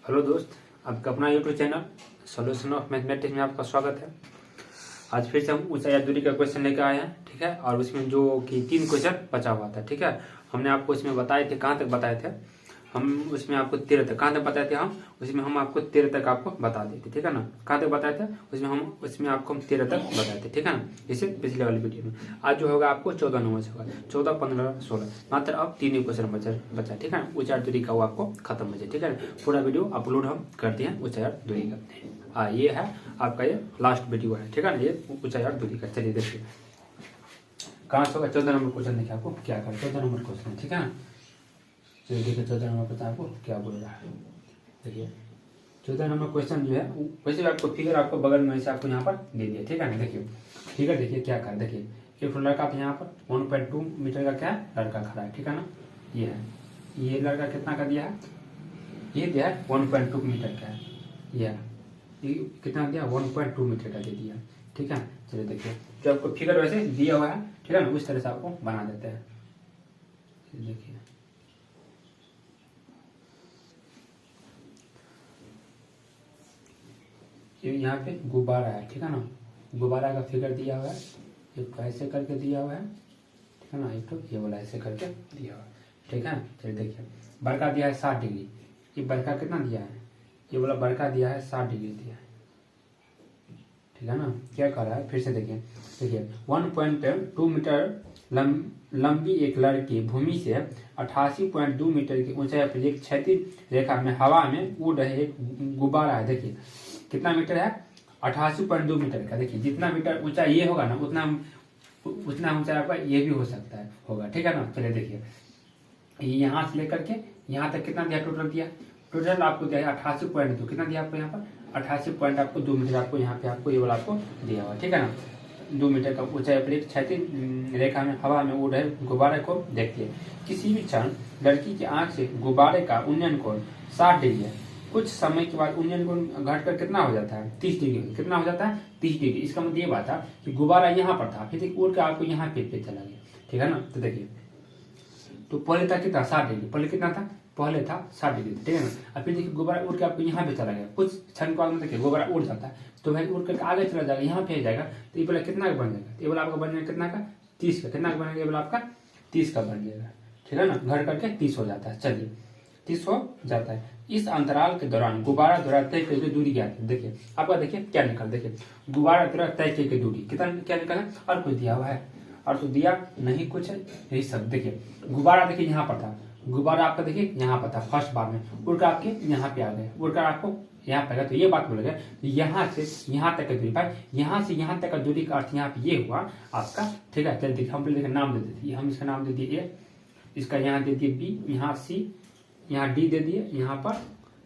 Hello दोस्त, आपका अपना YouTube channel solution of mathematics में आपका स्वागत है। आज फिर से हम ऊंचाई या दूरी का क्वेश्चन लेकर आए हैं, ठीक है। और उसमें जो कि 3 क्वेश्चन बचा हुआ था, ठीक है। हमने आपको इसमें बताए थे, कहाँ तक बताए थे हम उसमें आपको 13 तक, कहाँ तक बताए थे हम उसमें हम आपको 13 तक आपको बता देते, ठीक है ना। कहाँ तक बताए थे उसमें आपको हम 13 तक बताए थे, ठीक है ना। इसे पिछले वाली वीडियो में आज जो होगा आपको 14 नंबर से होगा, 14, 15, 16 मात्र अब 3 ही क्वेश्चन बचा, ठीक है। ऊंचाई दूरी का वो आपको खत्म हो जाए, ठीक है। पूरा वीडियो अपलोड हम करते हैं ऊंचाई दूरी का। ये है आपका, ये लास्ट वीडियो है, ठीक है ना। ये ऊंचाई और दूरी का, चलिए देखिए कहाँ से होगा। 14 नंबर क्वेश्चन देखिए आपको क्या कर, 14 नंबर क्वेश्चन, ठीक है ना। चलिए देखिए 14 नंबर पता आपको क्या बोल रहा है। देखिए 14 नंबर क्वेश्चन जो है वैसे आपको फिगर आपको बगल में से आपको यहाँ पर दे दिया, ठीक है ना। देखिए फिगर देखिए क्या कर, देखिए एक लड़का था यहाँ पर 1.2 मीटर का क्या है लड़का खड़ा है, ठीक है ना। ये है, ये लड़का कितना का दिया है, ये दिया है 1.2 मीटर का है, ये कितना दिया 1.2 मीटर का दे दिया, ठीक है। चलिए देखिए जो आपको फिगर वैसे दिया हुआ है, ठीक है ना, उस तरह से आपको बना देते हैं। देखिए ये यहाँ पे गुब्बारा है, ठीक है ना। गुब्बारा का फिगर दिया हुआ है, एक ऐसे करके दिया हुआ है, ठीक है ना। एक तो ये वाला ऐसे करके दिया हुआ है, ठीक है। चलिए देखिए बड़का दिया है 60 डिग्री, ये बड़का कितना दिया है, ये वाला बड़का दिया है 60 डिग्री दिया है, ठीक है ना। क्या कर रहा है फिर से देखिए, देखिए 1.2 मीटर लंबी एक लड़की भूमि से 88.2 मीटर की ऊंचाई पर एक क्षैतिज रेखा में हवा में उड़ रहे एक गुब्बारा है। देखिए कितना मीटर है, 88.2 मीटर का। देखिए जितना मीटर ऊंचा ये होगा ना उतना ऊंचा आपका ये भी हो सकता है होगा, ठीक है ना। चलिए देखिए यहाँ से लेकर के यहाँ तक कितना दिया, टोटल आपको दिया है 88.2, कितना दिया आपको यहाँ पर 88.2 मीटर आपको यहाँ पे आपको ये वाला आपको दिया हुआ, ठीक है ना। 2 मीटर का ऊंचाई पर एक क्षैतिज रेखा में हवा में उड़ रहे गुब्बारे को देखिए। किसी भी क्षण लड़की की आंख से गुब्बारे का उन्नयन कोण 60 डिग्री है। कुछ समय के बाद उन्नयन कोण घटकर कितना हो जाता है 30 डिग्री, कितना हो जाता है 30 डिग्री। इसका मतलब ये बात था कि गुब्बारा यहाँ पर था, फिर उड़ के आपको यहाँ पे चला गया, ठीक है ना। तो देखिए तो पहले था कितना 60 डिग्री, पहले कितना था, पहले था 60 डिग्री, ठीक है ना। अब फिर देखिए गुब्बारा उड़ के आपको यहाँ पे चला गया, कुछ क्षण के बाद में देखिए गुब्बारा उड़ जाता है, तो भाई उड़ करके आगे चला जाएगा, यहाँ पे जाएगा, तो ये वाला कितना का बन जाएगा, ये वाला आपका बन जाएगा कितना का 30 का, कितना का बनेगा, ये वाला आपका 30 का बन जाएगा, ठीक है ना। घर करके 30 हो जाता है, चलिए 30 हो जाता है। इस अंतराल के दौरान गुब्बारा द्वारा तय की दूरी क्या है, देखिए आपका देखिए क्या निकल, देखिए गुब्बारा द्वारा तय की दूरी कितना क्या निकल है, और कुछ दिया हुआ है और तो दिया नहीं कुछ है, यही सब। देखिए गुब्बारा देखिए यहाँ पर था, गुब्बारा आपका देखिए यहाँ पर था फर्स्ट बार में, उड़कर आपके यहाँ पे आ गए, उड़कर आपको यहाँ पे, तो ये बात बोल गया यहाँ से यहाँ तक का दूरी पाए, यहाँ से यहाँ तक का दूरी का अर्थ यहाँ पे ये हुआ आपका, ठीक है। चलिए देखिए हम पहले नाम दे देते, हम इसका नाम दे दिए ए, इसका यहाँ दे दिए बी, यहाँ सी, यहाँ डी दे दिए, यहाँ पर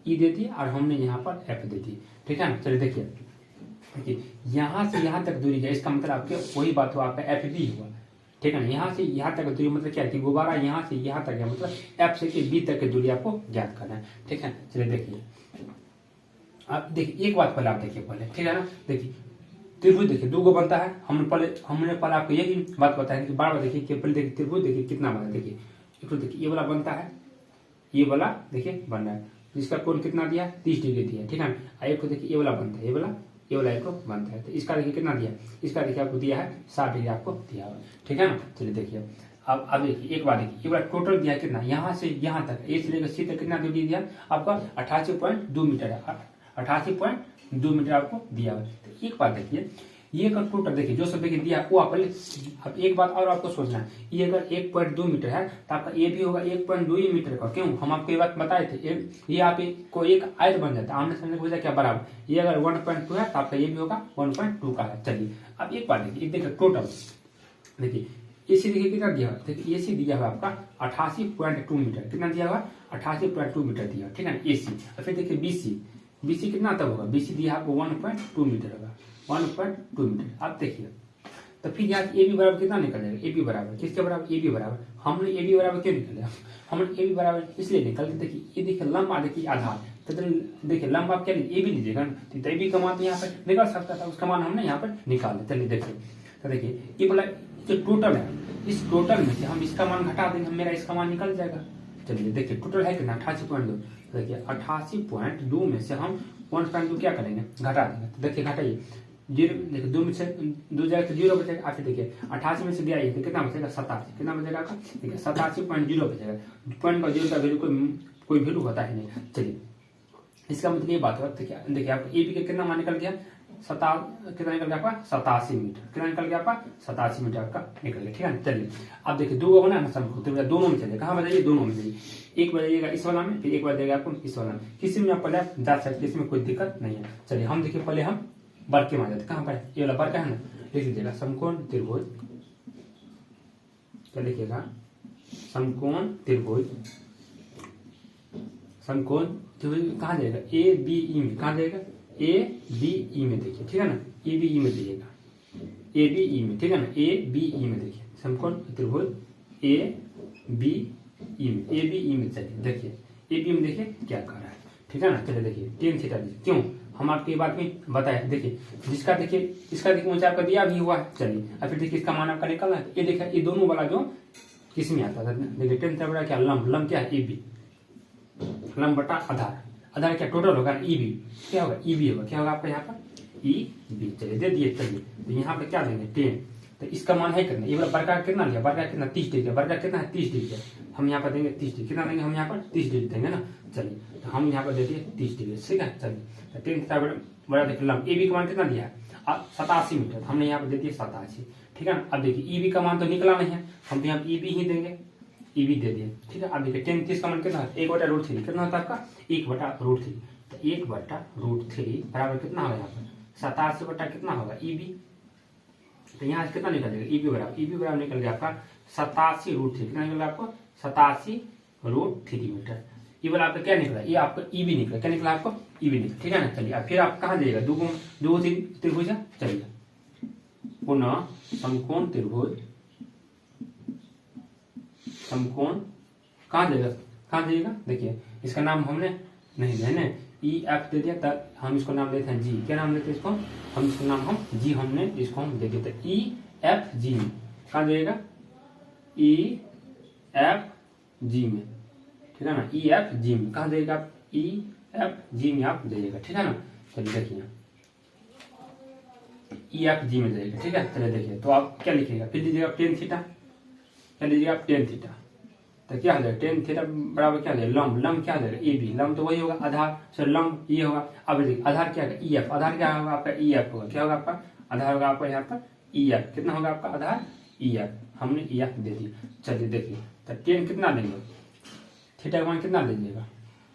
ई दे दिए और हमने यहाँ पर एफ दे दी, ठीक है ना। चलिए देखिए यहाँ से यहाँ तक दूरी है, इसका मतलब आपके वही बात हुआ आपका एफ बी हुआ, ठीक है ना। यहाँ से यहाँ तक दूरी मतलब क्या है, गुब्बारा यहाँ से यहाँ तक है, मतलब एफ से बी तक की दूरी आपको ज्ञात करना है, ठीक है। चलिए देखिए आप देखिए एक बात पहले आप देखिए पहले, ठीक है ना। देखिए त्रिभुज देखिए 2 बनता है, हमने पहले आपको यही बात बताया कि बार बार देखिए पहले देखिए त्रिभुज देखिए कितना बना, देखिए देखिए ये वाला बनता है, ये वाला देखिए बन रहा है, जिसका कोण कितना दिया 30 डिग्री दिया, ठीक है। एक को देखिए ये वाला बनता है, ये वाला एक को बनता है, तो इसका देखिए कितना दिया, इसका देखिए आपको दिया है 60 डिग्री आपको दिया हुआ, ठीक है ना। चलिए देखिए अब देखिए एक बार देखिए ये वाला टोटल दिया कितना, यहाँ से यहाँ तक ए से लेकर सी तक कितना दूरी दिया आपका 88.2 मीटर है, 88.2 मीटर आपको दिया हुआ। तो एक बात देखिए ये का टोटल देखिए जो सब देखिए दिया वो आप अब एक बात और आपको सोचना है, ये अगर 1.2 मीटर है तो आपका ये भी होगा 1.2 ही मीटर का, क्यों हम आपको ये बात बताए थे, ये आप को एक आयत बन जाता है, आमने सामने हो जाए क्या बराबर, ये अगर 1.2 है तो आपका ये भी होगा 1.2 का है। चलिए अब एक बात देखिए टोटल देखिए एसी देखिए कितना दिया हुआ, देखिए एसी दिया हुआ आपका 88.2 मीटर, कितना दिया हुआ 88.2 मीटर दिया, ठीक है एसी। और फिर देखिए बीसी कितना तब होगा, बीसी दिया आपको 1.2 मीटर होगा, 1.2 मीटर। आप देखिए तो फिर यहाँ ए बी बराबर कितना निकल जाएगा, ए बी बराबर किसके बराबर, ए बी बराबर, हमने ए बी बराबर क्यों निकला, हमने ए बी बराबर इसलिए निकल, देखिए ये देखिए लंबा देखिए आधार, तो देखिए लंबा आप क्या ए बी लीजिएगा, तो ए बी का मान तो यहाँ पर निकल सकता था, उसका मान हमने यहाँ पर निकाल दिया। चलिए देखिए तो देखिए ये बोला जो टोटल है, इस टोटल में से हम इसका मान घटा देंगे, मेरा इसका मान निकल जाएगा। चलिए देखिए टोटल है कितना 88.2, देखिए 88.2 में से हम 1.2 क्या करेंगे, घटा देंगे। तो देखिए घटाइए, 0 देखिए 2 में से 2 जाएगा तो 0 बचेगा। फिर देखिए 88 में से गया तो कितना बचेगा, 87। कितना बचेगा आपका, देखिए 87.0 बचेगा। पॉइंट का 0 का वैल्यू कोई वैल्यू होता ही नहीं। चलिए इसका मतलब ये बात हुआ। देखिए आपका ए बी का कितना मान निकल गया, कितना निकल गया आपका 87 मीटर। कितना निकल गया आपका 87 मीटर आपका निकल गया। ठीक है, चलिए अब देखिए दो होना ना सम, तो दोनों में चलिए, कहाँ बजाइए, दोनों में जाइए। एक बजाइएगा इस वाला में, फिर एक बजाइएगा आपको इस वाला में, किसी में आप पहले आप जा सकते, इसमें कोई दिक्कत नहीं है। चलिए हम देखिए पहले हम वर्ग के मान जाते, कहाँ पर ये वाला वर्ग का है ना, लिख लीजिएगा समकोण त्रिभुज। क्या लिखिएगा, समकोण त्रिभुज। समकोण त्रिभुज कहाँ जाएगा, ए बी ई में, कहाँ जाएगा, ए बी ई में। देखिए ठीक है ना, ए बी ई में दिएगा, ए बी ई में। ठीक है ना, ए बी ई में। देखिए समकोण त्रिभुज ए बी ई में, ए बी ई में। चलिए देखिए ए बी में देखिए क्या कर रहा है। ठीक है ना, चलिए देखिए tan थीटा लीजिए। क्यों, हम आपको ये बात में बताया। देखिए जिसका देखिए इसका देखिए ऊंचाई आपका दिया भी हुआ है। चलिए अब फिर देखिए इसका मान आपका निकलना है। ये देखिए ये दोनों वाला जो किस में आता था, देखिए tan थीटा बड़ा क्या, लंब क्या है, ए बी, लंब बटा आधार। आधार क्या टोटल होगा, ई बी। क्या होगा, ई बी होगा। क्या होगा आपका यहाँ पर, ई बी। चलिए दे दिए। चलिए तो यहाँ पे क्या देंगे, 10। तो इसका मान है कितना, ये वाला वर्ग कितना लिया, वर्ग कितना 30 डिग्री, वर्ग कितना है 30 डिग्री। हम यहाँ पर देंगे 30 डिग्री। कितना देंगे हम यहाँ पर 30 डिग्री देंगे ना। चलिए तो हम यहाँ पर दे दिए 30 डिग्री। ठीक है, चलिए तो tan थीटा बड़ा देखिए लंब ए बी का मान कितना दिया है, 87 मीटर। हमने यहाँ पर दे दिए 87। ठीक है ना, अब देखिए ई बी का मान तो निकला नहीं है, हम तो यहाँ ई बी ही देंगे, ई बी दे दिए। ठीक है, अब देखिए tan 30 का मान कितना है, 1/√3। कितना होता है आपका 1/√3। तो 1/√3 बराबर कितना होगा यहाँ पर 87 बटा कितना होगा ई बी। तो यहाँ से कितना निकल जाएगा, ई बी बराबर निकल गया आपका 87√3। कितना निकल गया आपको 87√3 मीटर। ये वाला आपका क्या निकला, ये आपका ई बी निकला। क्या निकला आपको, ई बी निकला। ठीक है ना, चलिए अब फिर आप कहाँ जाइएगा, दो त्रिभुज। चलिए पुनः समकोण त्रिभुज, समकोण कहाँ जाएगा, देखिए इसका नाम हमने नहीं दिया ना, ई एफ दे दिया, तब हम इसको नाम देते हैं जी। क्या नाम देते हैं इसको, हम इसको नाम हम जी, हमने इसको हम दे देते ई एफ जी में। कहाँ जाएगा, ई एफ जी में। ठीक है ना, ई एफ जी में कहाँ जाएगा आप, ई एफ जी में आप जाइएगा। ठीक है ना, चलिए देखिए ई एफ जी में जाइएगा। ठीक है, चलिए देखिए तो आप क्या लिखिएगा, फिर लीजिएगा tan थीटा। क्या लीजिएगा आप tan थीटा। तो क्या हो जाएगा, tan थीटा बराबर क्या हो जाएगा, लंब क्या हो जाएगा, ए बी। लंब तो वही होगा, आधार सर लंब ये होगा। अब देखिए आधार क्या है, ई एफ। आधार क्या होगा आपका, ई एफ होगा। क्या होगा आपका आधार होगा आपका यहाँ पर ई एफ। कितना होगा आपका आधार, ई एफ। हमने ई एफ दे दिया। चलिए देखिए तो tan कितना देंगे, थीटा का मान कितना लीजिएगा,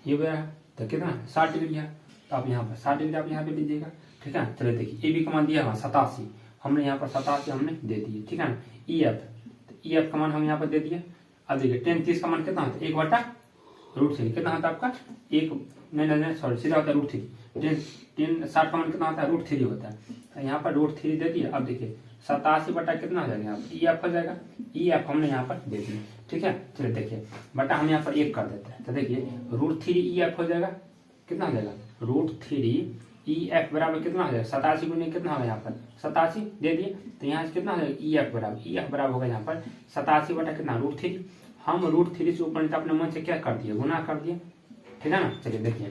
ये गया तो कितना 60 डिग्री है। तो आप यहाँ पर 60 डिग्री आप यहाँ पे लीजिएगा। ठीक है, चलिए देखिए ए बी का मान दिया हुआ 87, हमने यहाँ पर 87 हमने दे दिए। ठीक है ना, ई एफ, तो ई एफ का मान हम यहाँ पर दे दिए। अब देखिए tan 30 का मान कितना होता है, 1/√3। कितना होता है आपका एक, नहीं सॉरी सीधा होता है √3। tan 60 का मान कितना होता है, √3 होता है। तो यहाँ पर √3 दे दिए। अब देखिए 87 बटा कितना हो जाएगा, यहाँ पर ई एफ हो जाएगा। ई एफ हमने यहाँ पर दे दिए। ठीक है, चलिए देखिए बटा हम यहाँ पर 1 कर देते हैं। तो देखिए √3 ई एफ हो जाएगा। कितना हो जाएगा, √3 ई एफ बराबर कितना हो जाएगा, 87 गुने कितना होगा यहाँ पर 87 दे दिए। तो यहाँ से कितना हो जाएगा, ई एफ बराबर होगा यहाँ पर 87 बटा कितना √3। हम √3 से ऊपर अपने मन से क्या कर दिए, गुना कर दिए। ठीक है ना, चलिए देखिए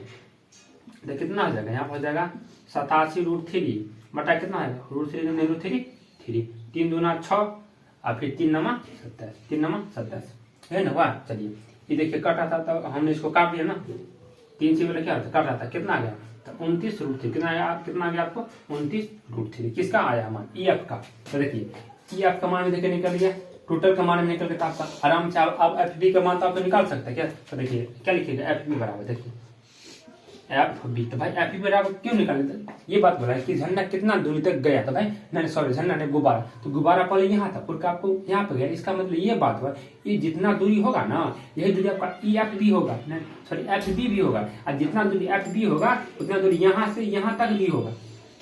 तो कितना हो जाएगा, यहाँ पर हो जाएगा 87√3 बटा कितना है, √3 3 3 दूना 6 और फिर 3 नमा 27 है ना। वाह, चलिए ये देखिए कटा था तो हमने इसको काट दिया ना, 3 से पहले क्या होता काटा था, कितना आ गया तो 29√3। कितना आ गया आपको 29√3। किसका आया मान, ई एफ का। तो देखिए ई एफ का मान में देखिए निकल गया, टोटल का मान में निकल गया। आपका आराम से आप एफ बी का मान तो आपको निकाल सकते हैं क्या। तो देखिए क्या लिखिएगा, एफ बी बराबर देखिए एफ बी। तो भाई एफ बी बराबर क्यों निकाले, ये बात बोला है कि झंडा कितना दूरी तक गया था। भाई नहीं सॉरी झंडा नहीं, गुब्बारा। तो गुब्बारा पहले यहाँ था, फिर आपको यहाँ पे गया। इसका मतलब ये बात हुआ, ये जितना दूरी होगा ना, यही दूरी आपका ई एफ बी होगा, नहीं सॉरी एफ बी भी होगा। और जितना दूरी एफ बी होगा उतना दूरी यहाँ से यहाँ तक भी होगा।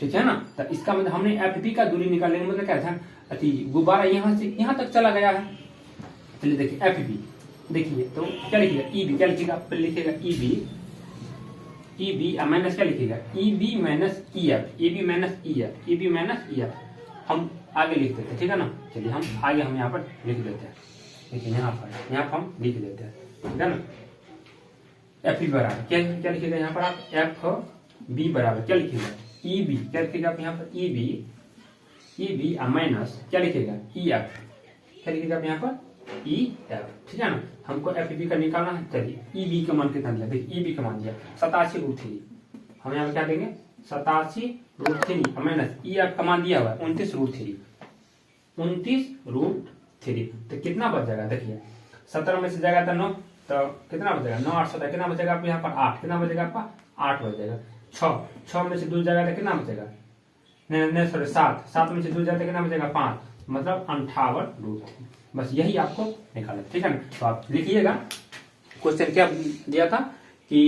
ठीक है ना, तो इसका मतलब हमने एफ बी का दूरी निकालने मतलब क्या था, गुब्बारा यहाँ से यहाँ तक चला गया है। चलिए देखिए एफ बी, देखिए तो क्या लिखिएगा, ई बी। क्या लिखिएगा, लिखिएगा ई बी माइनस क्या लिखिएगा, E B minus E F, E B minus E F, E B minus E F. हम आगे लिख देते हैं। ठीक है ना, चलिए हम आगे हम यहाँ पर लिख देते हैं। देखिए यहाँ पर हम लिख देते हैं। ठीक है ना, एफ बी बराबर क्या क्या लिखिएगा यहाँ पर आप एफ बी बराबर क्या लिखिएगा ई बी, क्या लिखिएगा आप यहाँ पर ई बी माइनस क्या लिखिएगा ई एफ, क्या लिखिएगा आप यहाँ पर ई एफ, ठीक है ना। हमको एफ बी का निकालना है, चलिए ई बी का मान कितना दिया, देखिए ई बी का मान दिया 87√3, हम यहाँ पे क्या देंगे 87√3 माइनस ई एफ का मान दिया हुआ है 29√3, 29√3, तो कितना बच जाएगा देखिए 17 में से जाएगा तो 9, तो कितना बचेगा 9 8 17, कितना बचेगा आपको यहाँ पर 8, कितना बचेगा आपका 8 बचेगा, 6 में से 2 जाएगा तो कितना बचेगा नहीं सॉरी 7 में से 2 जाएगा तो कितना बचेगा 5, मतलब 58√3, बस यही आपको निकालना, ठीक है ना। तो आप लिखिएगा क्वेश्चन क्या दिया था कि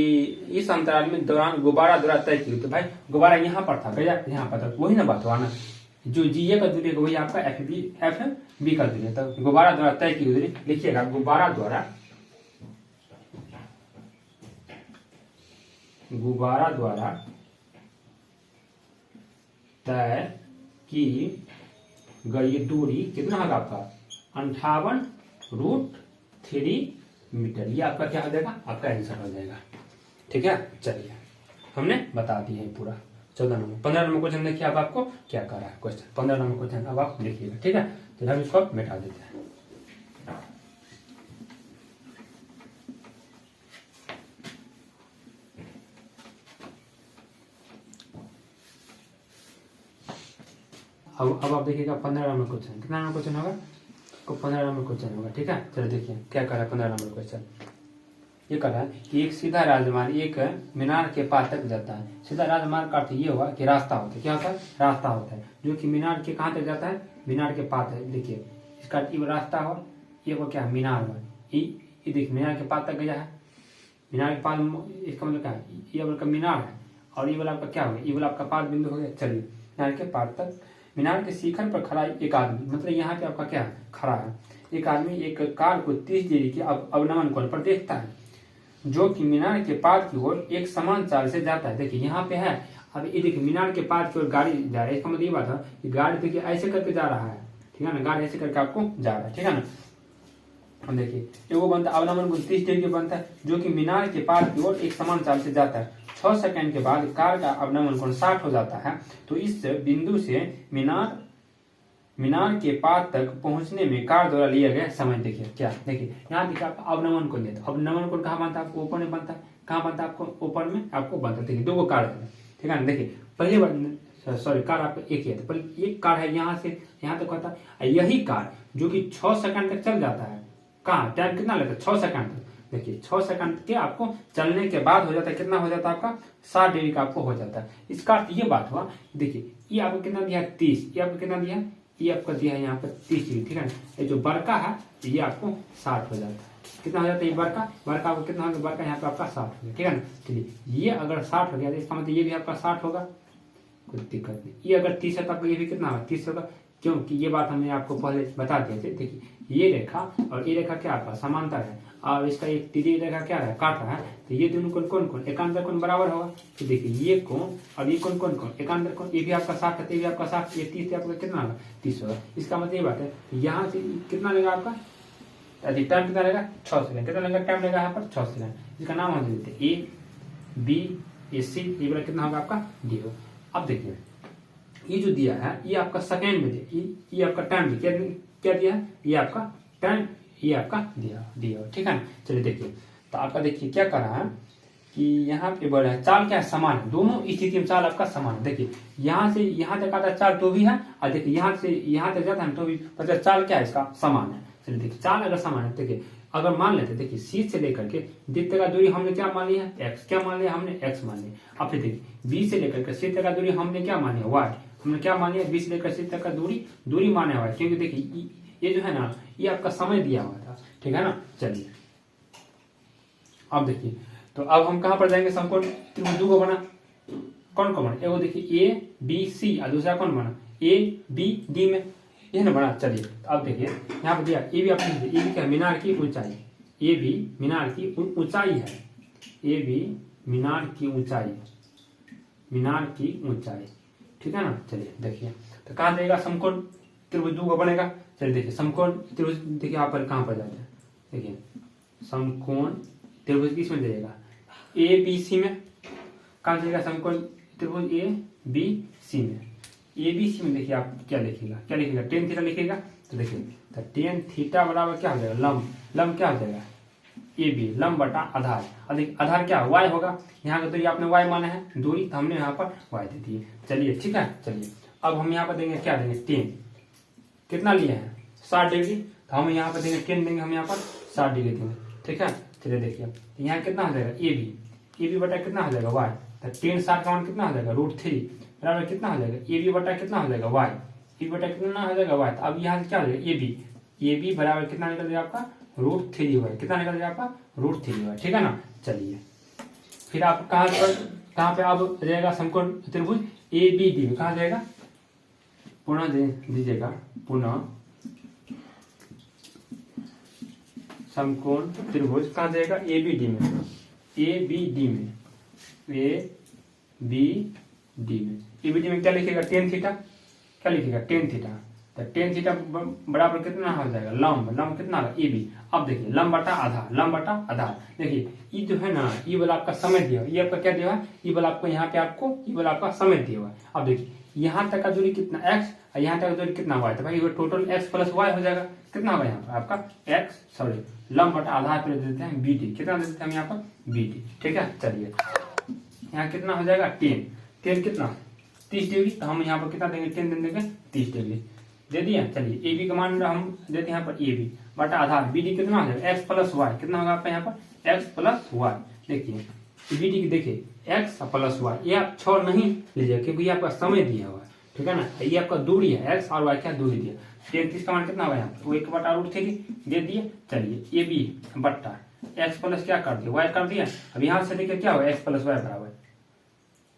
इस अंतराल में दौरान गुब्बारा द्वारा तय की, तो भाई गुब्बारा यहाँ पर था गया यहाँ पर था, वही ना बात हुआ ना, जो जी ए का दूरी वही आपका एफ बी का दूरी है, तो गुब्बारा द्वारा तय की दूरी लिखिएगा गुब्बारा द्वारा तय की गई दूरी कितना होगा आपका 58√3 मीटर, ये आपका क्या हो जाएगा आपका आंसर हो जाएगा, ठीक है। चलिए हमने बता दिया है पूरा 14 नंबर। 15 नंबर क्वेश्चन देखिए अब आपको क्या कर रहा है क्वेश्चन, 15 नंबर क्वेश्चन अब आप देखिएगा, ठीक है। तो हम इसको मिटा देते हैं। अब आप देखिएगा 15 नंबर क्वेश्चन, कितना नंबर क्वेश्चन होगा, 15 नंबर क्वेश्चन होगा, ठीक है। चलो देखिए क्या कर रहा है 15 नंबर क्वेश्चन, ये कर रहा है कि एक सीधा राजमार्ग एक मीनार के पास तक जाता है। सीधा राजमार्ग का अर्थ ये हुआ कि रास्ता होता है, क्या होता है रास्ता होता है, जो कि मीनार के कहाँ तक जाता है, मीनार के पास है। देखिए इसका रास्ता हो, ये वो क्या क्या हुआ, ये देखिए मीनार के पास तक गया है, मीनार के पास इसका मतलब क्या है, ये वाला मीनार है और ये वाला आपका क्या हो गया, ये वाला आपका पास बिंदु हो गया। चलिए मीनार के पास तक, मीनार के शिखर पर खड़ा एक आदमी, मतलब यहाँ पे आपका क्या खड़ा है, एक आदमी एक कार को 30 डिग्री के अवनमन कोण पर देखता है, जो कि मीनार के पास की ओर एक समान चाल से जाता है। देखिए यहाँ पे है, अब ये देखिए मीनार के पास की ओर गाड़ी जा रही है, इसका मतलब ये बात है कि गाड़ी देखिए ऐसे करके जा रहा है, ठीक है ना, गाड़ी ऐसे करके आपको जा रहा है, ठीक है ना। अब देखिए वो बनता है अवनमन कोण 30 डिग्री बनता है, जो कि मीनार के पास की ओर एक समान चाल से जाता है। 6 सेकंड के बाद कार का अवनमन कोण 60 हो जाता है। तो इस बिंदु से मीनार के पास तक पहुंचने में कार द्वारा लिया गया समय देखिए क्या, देखिए यहाँ देखिए आपका अवनमन कोण दिया, अवनमन कोण कहाँ बनता है आपको ऊपर में बनता है, कहाँ बनता है आपको ऊपर में आपको बनता है। देखिए 2 कार है, ठीक है ना। देखिए पहले बार सॉरी कार आपका एक ही है, पहले एक कार है यहाँ से यहाँ तक होता है, यही कार जो कि 6 सेकंड तक चल जाता है, कहाँ टाइम कितना लगता है 6 सेकंड तक। देखिए 6 सेकंड के आपको चलने के बाद हो जाता है, कितना हो जाता है आपका 60 डिग्री का आपको हो जाता है। इसका अर्थ ये बात हुआ, देखिए ये आपको कितना दिया है 30, ये आपको कितना दिया है, ये आपका दिया है यहाँ पर 30 डिग्री, ठीक है ना। ये जो बड़का है ये आपको 60 हो जाता है, कितना हो जाता है ये बड़का आपको कितना होगा, बड़का यहाँ पे आपका 60 हो गया, ठीक है ना। चलिए ये अगर 60 हो गया तो इसका मतलब ये भी आपका 60 होगा, कोई दिक्कत नहीं। ये अगर 30 है तो आपको ये भी कितना होगा 30 होगा, क्योंकि ये बात हमने आपको पहले बता दिए थे। देखिए ये रेखा और ये रेखा क्या आपका समांतर है और इसका एक तिरछी रेखा क्या है काट रहा है, तो ये दोनों कोण कौन एकांतर कोण बराबर होगा। तो देखिए ये कोण और ये कौन एकांतर कोण, ये भी आपका 60 है, ये भी आपका 60, ये 30 आपका कितना होगा 30 होगा। इसका मतलब ये बात है यहाँ से कितना लेगा आपका टाइम कितना लेगा 6 सेकंड, कितना लेगा टाइम लेगा यहाँ पर 6 सेकंड। इसका नाम हम देते हैं ए बी ए सी, ये वाला कितना होगा आपका डी होगा। अब देखिए ये जो दिया है ये आपका सेकेंड में दिया, ये आपका टाइम क्या दिया है, ये आपका टाइम ये आपका दिया ठीक है ना। चलिए देखिए तो आपका देखिए क्या कर रहा है कि यहाँ पे बोल रहा है चाल क्या है समान है, दोनों स्थिति में चाल आपका समान है। देखिए यहाँ से यहाँ तक आता है चाल तो भी है, और देखिए यहाँ से यहाँ तक जाता है तो भी, मतलब चाल क्या है इसका समान है। चलिए देखिए चाल अगर समान है, देखिए अगर मान लेते देखिए सी से लेकर के डी तक का दूरी हमने क्या मान लिया एक्स, क्या मान लिया हमने एक्स मान लिया। अब फिर देखिए बी से लेकर के सी तक का दूरी हमने क्या मान लिया वाई, हमने क्या मान लिया बी से लेकर सी तक का दूरी माने हुआ है, क्योंकि देखिए ये जो है ना ये आपका समय दिया हुआ था, ठीक है ना। चलिए अब देखिए तो अब हम कहां पर जाएंगे, समकोण त्रिभुज दो को बना, कौन कौन बना, एगो देखिए ए बी सी और दूसरा कौन बना ए बी डी में, ये ना बना। चलिए अब देखिए यहाँ पर दिया ए भी आपने ए बी क्या मीनार की ऊंचाई, ए बी मीनार की ऊंचाई है, ए बी मीनार की ऊंचाई, मीनार की ऊंचाई, ठीक है ना। चलिए देखिए तो कहाँ जाएगा समकोण त्रिभुज दो को बनेगा। चलिए देखिए समकोण त्रिभुज देखिए यहाँ पर कहाँ पर जाता है, देखिए समकोण त्रिभुज किस में जाएगा, ए बी सी में, कहाँ जाएगा समकोण त्रिभुज ए बी सी में, ए बी सी में देखिए आप क्या लिखिएगा, क्या लिखिएगा, टेन थीटा लिखिएगा। तो देखिए तो टेन थीटा बराबर क्या हो जाएगा, लंब, लंब क्या हो जाएगा ए बी, लंब बटा आधार, आधार क्या वाई होगा, यहाँ का दूरी आपने वाई माना है दूरी, तो हमने यहाँ पर वाई दे दी। चलिए ठीक है, चलिए अब हम यहाँ पर देंगे क्या देंगे, टेन, कितना लिए हैं 60 डिग्री, तो हम यहाँ पर देंगे 10 देंगे, हम यहाँ पर 60 डिग्री देंगे। ठीक है, चलिए देखिए यहाँ कितना हो जाएगा ए बी बटा कितना हो जाएगा वाई, तो 10 60 का मान कितना हो जाएगा √3 बराबर कितना हो जाएगा ए बी बटा कितना हो जाएगा वाई, ए बटा कितना हो जाएगा वाई। तो अब यहाँ से क्या हो जाएगा ए बी बराबर कितना निकल जाएगा आपका √3 वाई, कितना निकल जाएगा आपका √3 वाई। ठीक है ना, चलिए फिर आप कहाँ पे अब जाएगा समकोण त्रिभुज ए बी डी में, कहाँ जाएगा, पुनः दीजिएगा, पुनः समकोण त्रिभुज कहाँ जाएगा ए बी डी में, ए बी डी में, ए बी डी में, ए बी डी में क्या लिखिएगा टेन थीटा, क्या लिखिएगा टेन थीटा, तो टेन थीटा बराबर कितना हो जाएगा लंब, लंब कितना ए बी। अब देखिए लंब बटा आधार, लंब बटा आधार, देखिए ये जो है ना ये वाला आपका समय दिया, ये आपका क्या दिया है, ये वाला आपको यहाँ पे आपको ये वाला आपका समय दिया हुआ है। अब देखिए यहाँ तक का दूरी कितना x और यहाँ तक का दूरी कितना y, तो भाई टोटल x प्लस y हो जाएगा, कितना होगा यहाँ पर आपका लंब बटा आधार पे देते हैं बी डी, कितना देते हैं हम यहाँ पर बी डी। ठीक है, चलिए यहाँ कितना हो जाएगा 10 कितना 30 डिग्री, तो हम यहाँ पर कितना देंगे 10 देंगे 30 डिग्री दे दिया। चलिए ए बी का मान हम देते हैं यहाँ पर ए बी बटा आधार बी डी कितना हो जाएगा x प्लस वाई, कितना होगा आपका यहाँ पर x प्लस वाई। देखिए बी डी की देखिए x प्लस वाई, ये आप छोड़ नहीं लीजिए क्योंकि ये आपका समय दिया हुआ है। ठीक है ना, ये आपका दूरी है x और y क्या दूरी दिया, 33 का मान कितना होगा यहाँ पर वो 1 बटा √3 दे दिए। चलिए ए बी बट्टा x प्लस क्या कर दिया y कर दिया। अब यहाँ से देखिए क्या होगा x प्लस वाई बराबर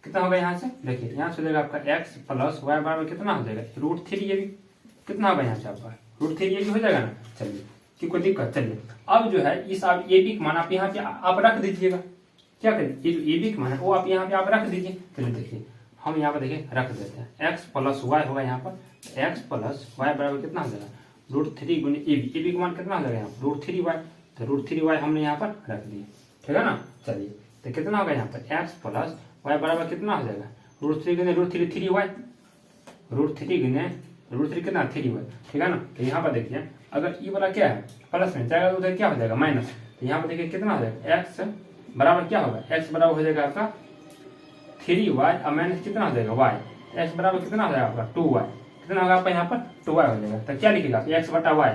कितना होगा, यहाँ से देखिए यहाँ से हो जाएगा आपका x प्लस वाई बराबर कितना हो जाएगा √3, ये भी कितना होगा यहाँ से आपका √3, ये भी हो जाएगा ना। चलिए कि कोई दिक्कत, चलिए अब जो है इस आप ए बी का मान आप यहाँ पे आप रख दीजिएगा, क्या करें ये जो ए बी का मान है वो आप यहाँ पे आप रख दीजिए। चलिए देखिए हम यहाँ पर देखिए रख देते हैं x प्लस वाई होगा यहाँ पर, x प्लस वाई बराबर कितना हो जाएगा √3 गुने ए बी का मान कितना हो जाएगा यहाँ पर √3 वाई, तो √3 वाई हमने यहाँ पर रख दिए। ठीक है ना, चलिए तो कितना होगा यहाँ पर x प्लस वाई बराबर कितना हो जाएगा √3 गुने √3 3 वाई, √3 गुने √3 कितना 3 वाई। ठीक है ना, तो यहाँ पर देखिए अगर ये वाला क्या है प्लस में जाएगा तो उधर क्या हो जाएगा माइनस, तो यहाँ पर देखिए कितना हो जाएगा x बराबर क्या होगा, x बराबर हो जाएगा आपका 3 वाई और माइनस कितना हो जाएगा y, x बराबर कितना हो जाएगा आपका 2 वाई, कितना होगा आपका यहाँ पर 2 वाई हो जाएगा। तो क्या लिखेगा x बटा वाई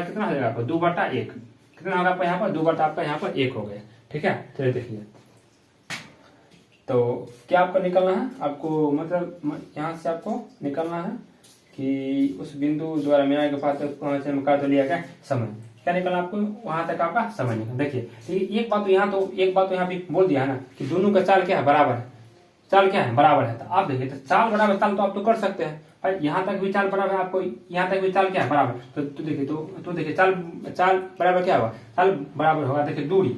कितना हो जाएगा आपका 2 बटा 1, कितना होगा आपका यहाँ पर 2 बटा आपका यहाँ पर 1 हो गया। ठीक है, चलिए देखिए तो क्या आपको निकलना है, आपको मतलब यहाँ से आपको निकलना है कि उस बिंदु द्वारा मीनार के पास तक तो लिया गया समय, क्या निकलना आपको वहां तक आपका समय निकल। देखिए एक बात तो यहाँ पे बोल दिया है ना कि दोनों का चाल क्या है बराबर है, चाल क्या है बराबर है। तो आप देखिए तो चाल बराबर चाल तो आप तो कर सकते हैं भाई, यहाँ तक भी चाल बराबर है आपको, यहाँ तक भी चाल क्या है बराबर, तो देखिए तो देखिए चाल बराबर क्या होगा, चाल बराबर होगा देखिए दूरी,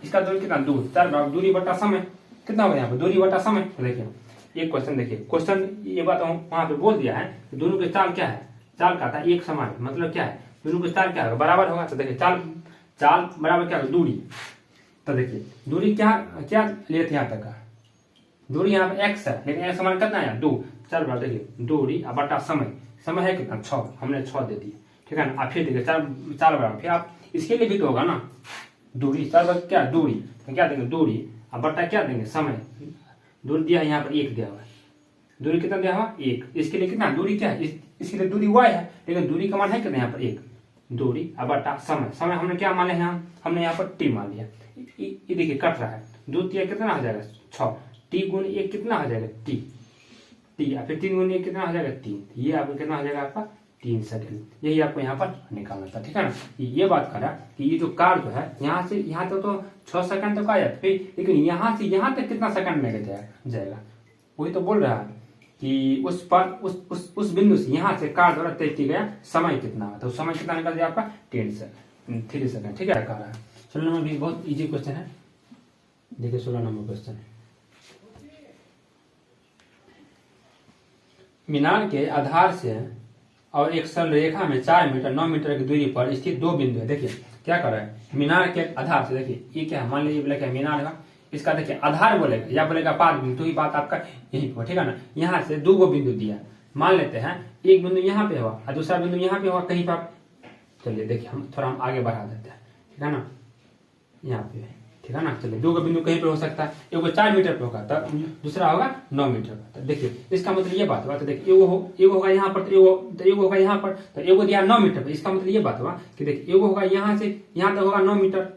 इसका दूरी कितना दूर, चाल बराबर दूरी बटा समय कितना होगा यहाँ पर दूरी बटा समय। तो देखिए एक क्वेश्चन देखिए, क्वेश्चन ये बात वहां पे बोल दिया है कि दोनों के चाल क्या है, चाल का था एक समान, मतलब क्या है दोनों के चाल क्या होगा बराबर होगा। तो देखिए चाल बराबर क्या होगा दूरी, तो देखिए दूरी क्या लिए थे यहाँ तक का दूरी यहाँ पे x है, लेकिन x समान कितना है 2, चाल बराबर देखिए दूरी अब बटा समय है कितना 6, हमने 6 दे दिए। ठीक है ना, आप फिर देखिए चाल बराबर फिर आप इसके लिए भी तो होगा ना दूरी, चाल बराबर क्या दूरी, तो क्या देंगे दूरी अब बटा क्या देंगे समय, दूरी दिया है यहाँ पर 1 दिया हुआ है, दूरी कितना दिया हुआ 1, इसके लिए कितना दूरी क्या है, इसके लिए दूरी y है, लेकिन दूरी का मान है कितना यहाँ पर 1, दूरी अब बटा समय हमने क्या मान लिया हमने यहाँ पर t मान लिया। ये देखिए कट रहा है, 2 तिया कितना हो जाएगा 6, t गुण 1 कितना हो जाएगा t, फिर 3 गुण 1 कितना हो जाएगा 3, ये आपको कितना हो जाएगा आपका 3 सेकंड, यही आपको यहाँ पर निकालना था। ठीक है ना, ये बात करा कि ये जो कार जो है यहाँ से यहाँ तक तो 6 सेकंड तक आ जाता फिर, लेकिन यहाँ से यहाँ तक कितना सेकंड में जाएगा, वही तो बोल रहा है कि उस बिंदु से यहाँ से कार द्वारा तय किया गया समय कितना है, तो समय कितना निकल जाए आपका 3 सेकंड। ठीक है, कह रहा है 16 नंबर भी बहुत इजी क्वेश्चन है, देखिए 16 नंबर क्वेश्चन है, मीनार के आधार से और एक सरल रेखा में 4 मीटर 9 मीटर की दूरी पर स्थित 2 बिंदु है। देखिए क्या कर रहा है, मीनार के आधार से देखिए ये क्या है, मान लीजिए क्या मीनार है, इसका देखिए आधार बोलेगा या बोलेगा पाद बिंदु, तो ही बात आपका यही पर, ठीक है ना। यहाँ से 2 गो बिंदु दिया, मान लेते हैं एक बिंदु यहाँ पे हुआ और दूसरा बिंदु यहाँ पे हुआ कहीं पर। चलिए देखिए हम आगे बढ़ा देते हैं, ठीक है ना, यहाँ पे, ठीक है ना। चलिए 2 गो बिंदु कहीं पर हो सकता है, एगो 4 मीटर पे होगा तब दूसरा होगा 9 मीटर पर। तो देखिए इसका मतलब ये बात हुआ, तो देखिए एगो होगा यहाँ पर, तो एगो होगा यहाँ पर, तो एगो दिया 9 मीटर पर। इसका मतलब ये बात हुआ कि देखिए एगो होगा यहाँ से यहाँ तक होगा 9 मीटर,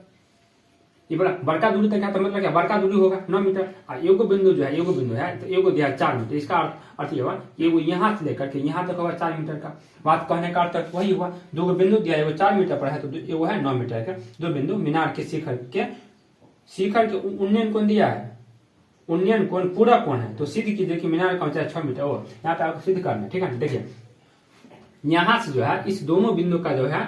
ये बड़ा बड़का दूरी तक है, तो मतलब क्या बड़का दूरी होगा 9 मीटर। और एगो बिंदु जो है, एगो बिंदु है तो एगो दिया 4 मीटर, इसका अर्थ ये हुआ एगो यहाँ से लेकर के यहाँ तक होगा 4 मीटर का। बात कहने का अर्थ वही हुआ, 2 गो बिंदु दिया, एगो 4 मीटर पर है तो एगो है 9 मीटर का। 2 बिंदु मीनार के शिखर के उन्नयन कोण दिया है, उन्नयन कोण पूरा कोण है, तो सिद्ध कीजिए कि मीनार का ऊंचाई 6 मीटर। और यहाँ पे आपको सिद्ध करना है, ठीक है। देखिए यहाँ से जो है इस दोनों बिंदु का जो है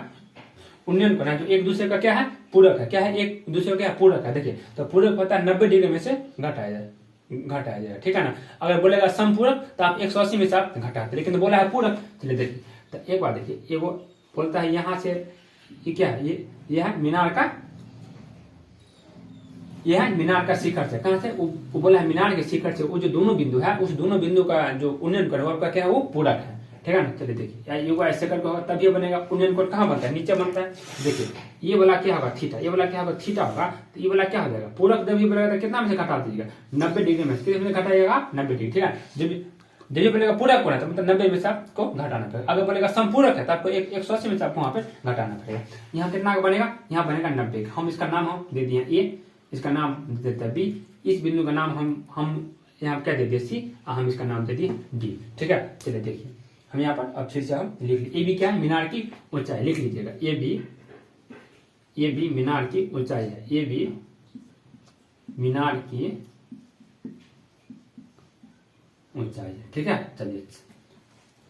उन्नयन कोण है, जो एक दूसरे का क्या है पूरक है, क्या है एक दूसरे का क्या पूरक है। देखिए तो पूरक होता है 90 डिग्री में से घटाया जाएगा, ठीक है ना। अगर बोलेगा समपूरक तो आप 180 में से आप घटाते, लेकिन तो बोला है पूरक। चलिए देखिए तो एक बार देखिए, ये वो बोलता है यहाँ से ये क्या है, ये है मीनार का, यह है मीनार का शिखर से, कहां से वो बोला है मीनार के शिखर से, वो जो दोनों बिंदु है उस दोनों बिंदु का जो उन्नयन कोण है आपका क्या है वो पूरक है, ठीक है ना। चलिए देखिए ये ऐसे करके होगा तब ये बनेगा, उन्नयन कोण कहां बनता है नीचे बनता है। देखिए ये वाला क्या होगा थीटा, ये वाला क्या होगा थीटा होगा, तो ये वाला क्या हो जाएगा पूरक। जब ये बोलेगा तो कितना में से घटा दीजिएगा 90 डिग्री में, कितने में घटाइएगा 90 डिग्री, ठीक है। जब ये बोलेगा पूरक कोण है तो मतलब 90 में से आपको घटाना पड़ेगा। अगर बोलेगा संपूरक है तो आपको 180 में से आपको वहां पे घटाना पड़ेगा। यहाँ कितना का बनेगा, यहाँ बनेगा 90 का। हम इसका नाम हम दे दिए ए, इसका नाम दे देते हैं बी, इस बिंदु का नाम हम यहाँ क्या दे दिए सी, और हम इसका नाम दे दिए डी, ठीक है। चलिए देखिए हम यहाँ पर अब फिर से हम लिख लीजिए, ए बी क्या है मीनार की ऊंचाई, लिख लीजिएगा ए बी मीनार की ऊंचाई है, ए बी मीनार की ऊंचाई है, ठीक है। चलिए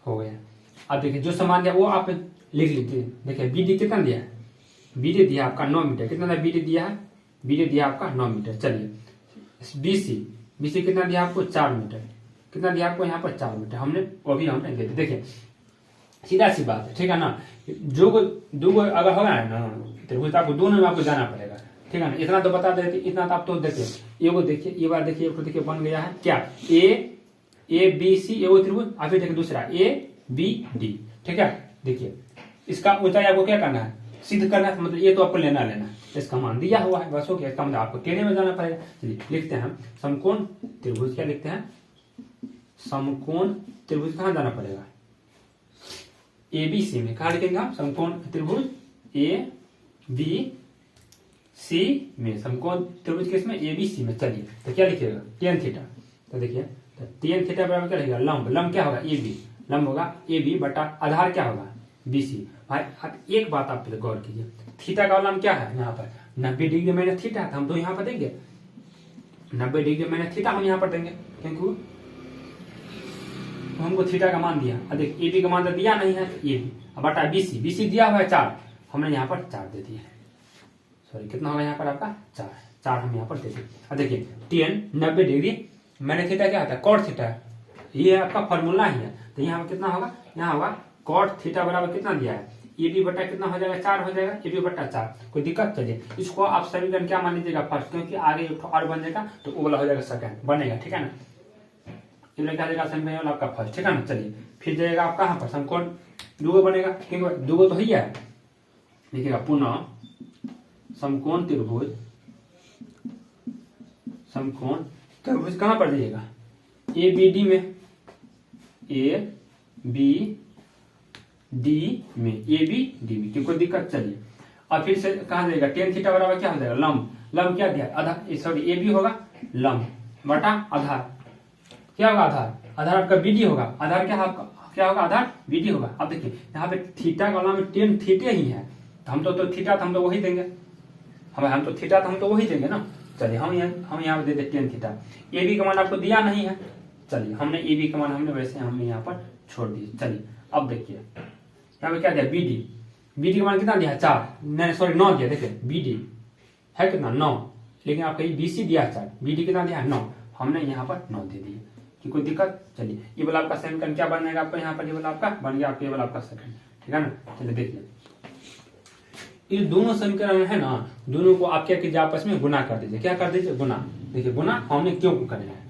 हो गया। अब देखिए जो समान दिया वो आप लिख लीजिए। देखिए बी डी कितना दिया है, बी डी दिया आपका 9 मीटर, कितना बी डी दिया है, बी डी दिया आपका 9 मीटर। चलिए बी सी कितना दिया आपको 4 मीटर, कितना दिया आपको यहाँ पर 4 मीटर, हमने वो भी हमने दे दिया। देखिए सीधा सी बात है, ठीक है ना। जो दो अगर होगा ना त्रिभुज आपको दोनों में आपको जाना पड़ेगा, ठीक है ना। इतना तो बता देते, इतना तो आप तो देखिए ये वो देखिए, ये बार देखिए तो देखिए बन गया है क्या ए बी सी, ये वो त्रिभुज। आप देखिए दूसरा ए बी डी, ठीक है। देखिए इसका ऊंचाई आपको क्या करना है सिद्ध करना है, मतलब ये तो आपको लेना इसका मान दिया हुआ है, बस हो गया। इसका मतलब आपको टेढ़े में जाना पड़ेगा। चलिए लिखते हैं हम समकोण त्रिभुज, क्या लिखते हैं समकोण त्रिभुज, कहां जाना पड़ेगा ए बी सी में। कहा लिखेंगे हम समकोण त्रिभुज ए बी सी में, समकोण त्रिभुज किसमें ए बी सी में। चलिए तो क्या लिखिएगा tan थीटा, तो देखिए तो tan थीटा बराबर क्या लिखेगा लंब क्या होगा ए बी, लंब होगा ए बी बटा आधार क्या होगा बी सी। भाई आप एक बात आप गौर कीजिए, थीटा का लंब क्या है यहाँ पर 90 डिग्री माइनस थीटा, हम तो यहाँ पर देंगे 90 डिग्री माइनस थीटा, हम यहाँ पर देंगे क्योंकि हमको थीटा का मान दिया। अब देख ए बी का मान तो दिया नहीं है, ए बी बटा बी सी दिया हुआ है 4, हमने यहाँ पर 4 दे दिया। सॉरी कितना होगा यहाँ पर आपका 4 हम यहाँ पर दे दिए। अब देखिए tan 90 डिग्री माइनस थीटा क्या आता है कॉट थीटा, ये आपका फॉर्मूला ही है। तो यहाँ पर कितना होगा, यहाँ होगा कॉट थीटा बराबर कितना दिया है ए बी बटा कितना हो जाएगा 4 हो जाएगा, ए बी बटा 4। कोई दिक्कत। चलिए इसको आप समीकरण क्या मान लीजिएगा फर्स्ट, क्योंकि आगे एक और बन जाएगा तो वो वाला हो जाएगा सेकंड बनेगा, ठीक है ना। क्या जाएगा समीकरण आपका फर्स्ट, ठीक है ना। चलिए फिर जाएगा आप कहाँ पर समकोण दूगो बनेगा, क्योंकि दूगो तो ही है। देखिएगा पुनः समकोण त्रिभुज कहाँ पर जाइएगा ए बी डी में, ए बी डी में, ए बी डी में, क्योंकि दिक्कत। चलिए अब फिर से कहा जाएगा tan थीटा बराबर क्या हो जाएगा लंब क्या दिया आधार, सॉरी ए बी होगा लंब बटा आधार क्या होगा आधार आपका बी डी होगा, आधार क्या होगा आधार बी डी होगा। अब देखिए यहाँ पे थीटा का लंब tan थीटे ही है, तो हम तो थीटा हम तो वही देंगे, हम तो थीटा हम तो वही देंगे ना। चलिए हम यहाँ पे दे देते tan थीटा, ए बी का मान आपको दिया नहीं है। चलिए हमने ए बी का मान हमने वैसे हमने यहाँ पर छोड़ दिए। चलिए अब देखिए यहाँ पे क्या दिया बी डी का मान कितना दिया 4, नहीं सॉरी 9 दिया। देखिए बी डी है कितना 9, लेकिन आपका बी सी दिया 4, बी डी कितना दिया 9, हमने यहाँ पर 9 दे दिए कि कोई दिक्कत। चलिए ये वाला आपका समीकरण क्या बन जाएगा आपका यहाँ पर, ये वाला आपका बन गया आपका ये वाला आपका सेकंड, ठीक है ना। चलिए देखिए ये दोनों समीकरण है ना, दोनों को आप क्या कीजिए आपस में गुना कर दीजिए, क्या कर दीजिए गुना। देखिए गुना हमने क्यों करना है,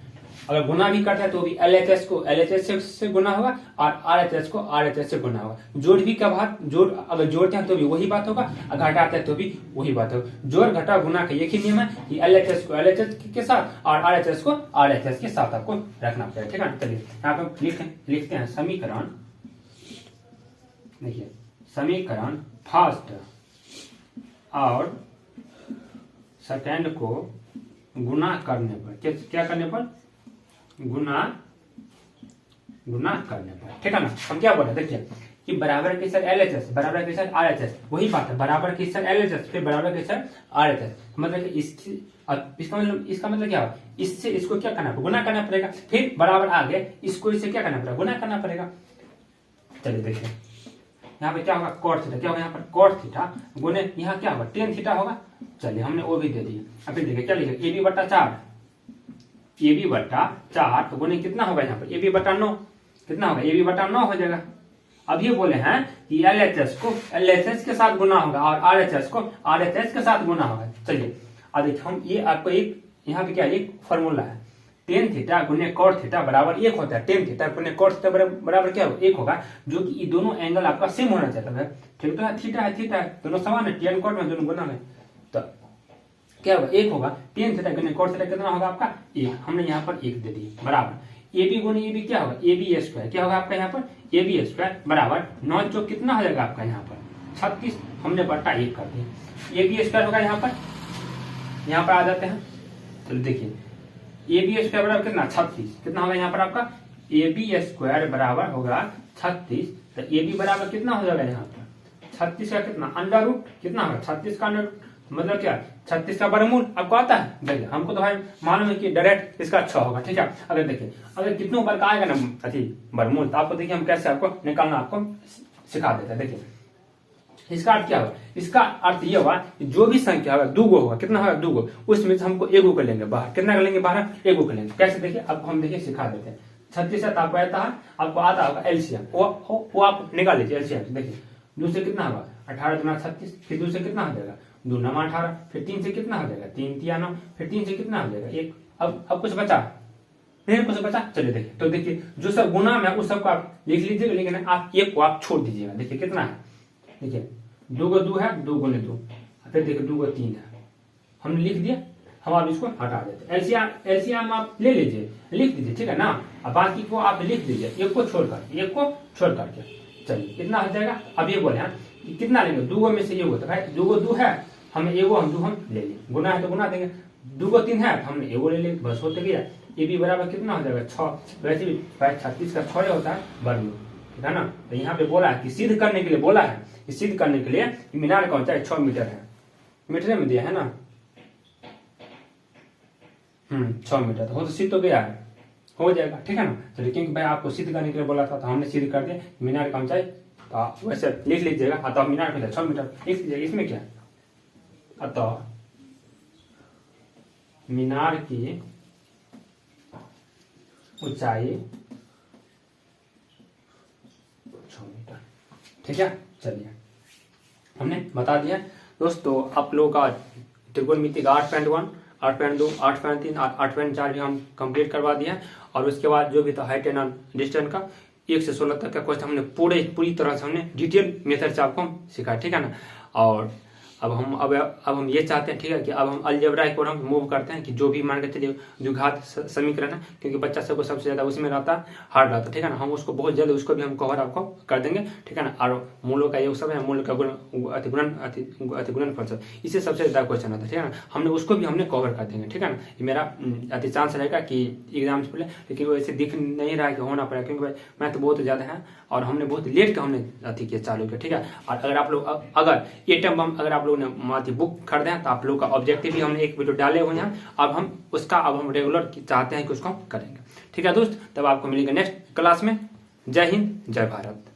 अगर गुना भी करता है तो भी LHS को LHS से गुना होगा और RHS को RHS से गुना होगा। जोड़ भी का बात, जोड़ अगर जोड़ते हैं तो भी वही बात होगा, अगर घटाते हैं तो भी वही बात होगा। जोड़ घटा गुना का एक ही नियम है कि LHS को LHS के साथ और RHS को RHS के साथ आपको रखना पड़ेगा, ठीक है। चलिए यहाँ पे लिखते हैं समीकरण, देखिए समीकरण फर्स्ट और सेकेंड को गुना करने पर, क्या करने पर, गुना करने पर, ठीक है ना। हम क्या बोले, देखिए कि बराबर के सर LHS बराबर के सर RHS, वही बात है, बराबर के सर LHS फिर बराबर के सर RHS, मतलब कि इसका मतलब क्या है, इससे इसको क्या करना पड़ेगा, गुना करना पड़ेगा, फिर बराबर आगे इसको इससे क्या करना पड़ेगा, गुना करना पड़ेगा। चलिए देखिए यहाँ पे क्या होगा, cot थीटा, क्या होगा यहाँ पर cot थीटा गुने यहाँ क्या होगा tan थीटा होगा। चलिए हमने वो भी दे दिया। अब देखिए क्या लिखे, AB बटा 4, AB बटा 4 तो गुने कितना होगा यहाँ पर AB बटा 9, कितना होगा AB बटा 9 हो जाएगा। अब ये बोले हैं कि LHS को LHS के साथ गुना होगा और RHS को RHS के साथ गुना होगा। चलिए अब देखिए हम ये आपको एक यहाँ पे क्या एक फॉर्मूला है, tan थीटा गुने cot थीटा बराबर 1 होता है, tan थीटा गुने cot थीटा बराबर क्या होगा 1 होगा, जो कि ये दोनों एंगल आपका सेम होना चाहिए है, ठीक तो है, थीटा है दोनों समान है, tan cot में दोनों गुना है, तो क्या होगा 1 होगा, tan थीटा गुने cot थीटा कितना होगा आपका 1, हमने यहाँ पर 1 दे दिया बराबर AB गुने AB क्या होगा AB स्क्वायर, क्या होगा आपका यहाँ पर AB स्क्वायर बराबर 9 चौक कितना हो जाएगा आपका यहाँ पर 36, हमने बटा 1 कर दिया। AB स्क्वायर होगा यहाँ पर आ जाते हैं। चलो देखिए AB स्क्वायर बराबर कितना 36, कितना होगा यहाँ पर आपका AB स्क्वायर बराबर होगा 36, तो AB बराबर कितना हो जाएगा यहाँ पर 36 का कितना अंडर रूट, कितना होगा 36 का अंडर रूट, मतलब क्या 36 का वर्गमूल आपको आता है, देखिए हमको तो भाई मालूम है कि डायरेक्ट इसका 6 होगा, ठीक है। अगर देखिए अगर कितनों बार का आएगा ना अति वर्गमूल, तो आपको देखिए हम कैसे आपको निकालना आपको सिखा देते हैं। देखिए इसका अर्थ क्या होगा, इसका अर्थ ये होगा कि जो भी संख्या होगा 2 होगा, कितना होगा 2, उसमें से हमको 1 कर लेंगे बाहर, कितना कर लेंगे बाहर 1 कर लेंगे। कैसे देखिए आपको हम देखिए सिखा देते हैं। 36 से आपको आता है, आपको आता होगा एलसीएम, वो आप निकाल लीजिए एलसीएम से। देखिए 2 से कितना होगा 18 गुना 36, फिर 2 से कितना हो जाएगा 2 9 18, फिर 3 से कितना हो जाएगा 3 3 9, फिर 3 से कितना हो जाएगा 1। अब कुछ बचा नहीं, कुछ बचा, चलिए देखिए तो देखिए जो सब गुना में उस सबको आप लिख लीजिएगा, लेकिन आप 1 को आप छोड़ दीजिएगा। देखिए कितना है, देखिए 2 को 2 है, 2 गुने 2, फिर देखिए 2 को 3 है, हमने लिख दिया। हम आप इसको हटा देते हैं, एलसीएम आप ले लीजिए, लिख दीजिए, ठीक है ना। अब बाकी को आप लिख दीजिए, 1 को छोड़ करके चलिए कितना हो जाएगा। अब ये बोले हैं कि कितना लेंगे, 2 में से ये होता है, 2 को 2 है, हमें 1 हम ले लिए, गुना है तो गुना देंगे, 2 को 3 है तो हमने 1 ले लिए, बस होते गया। ये भी बराबर कितना हो जाएगा 6, वैसे भी 36 का 6 होता है वर्गमूल, ठीक है ना। तो यहाँ पे बोला है कि सिद्ध करने के लिए बोला है, कि सिद्ध करने के लिए मीनार का ऊंचाई 6 मीटर है, मीटर में दिया है ना 6 मीटर, तो सिद्ध तो गया है, हो जाएगा, ठीक है ना। चलिए क्योंकि भाई आपको सिद्ध करने के लिए बोला था तो हमने सिद्ध कर दिया मीनार का ऊंचाई, तो वैसे लिख लीजिएगा, अतः मीनार का 6 मीटर लिख लीजिएगा। इसमें क्या अतः मीनार की ऊंचाई 6 मीटर, ठीक है। चलिए हमने बता दिया दोस्तों, आप लोगों का त्रिकोणमिति का 8.1, 8.2, 8.3 और 8.4 भी हम कंप्लीट करवा दिया। और उसके बाद जो भी था हाइट एंड डिस्टेंस का 1 से 16 तक का क्वेश्चन हमने पूरी तरह से हमने डिटेल मेथड से आपको सिखाया, ठीक है ना। और अब हम ये चाहते हैं, ठीक है, कि अब हम अलजेब्रा को हम मूव करते हैं, कि जो भी मान के चलिए द्विघात समीकरण है, क्योंकि बच्चा सबको सबसे ज्यादा उसमें रहता है, हार्ड रहता है, ठीक है ना। हम उसको बहुत जल्द उसको भी हम कवर आपको कर देंगे, ठीक है ना। और मूलों का ये सब है, मूल का गुणनफल सब, इससे सबसे ज्यादा क्वेश्चन आता है, ठीक है ना। हमने उसको भी हमने कवर कर देंगे, ठीक है ना। मेरा अति चांस रहेगा कि एग्जाम से पहले, लेकिन वैसे दिख नहीं रहा है कि होना पड़ेगा, क्योंकि भाई मैथ तो बहुत ज्यादा है और हमने बहुत लेट के हमने अति किया चालू किया, ठीक है। और अगर आप लोग अगर ये टर्म अगर आप लोग ने बुक खरीदे हैं तो आप लोग का ऑब्जेक्टिव भी हमने एक वीडियो डाले हुए हैं, अब हम रेगुलर चाहते हैं कि उसको करेंगे, ठीक है दोस्त। तब आपको मिलेंगे नेक्स्ट क्लास में। जय हिंद, जय भारत।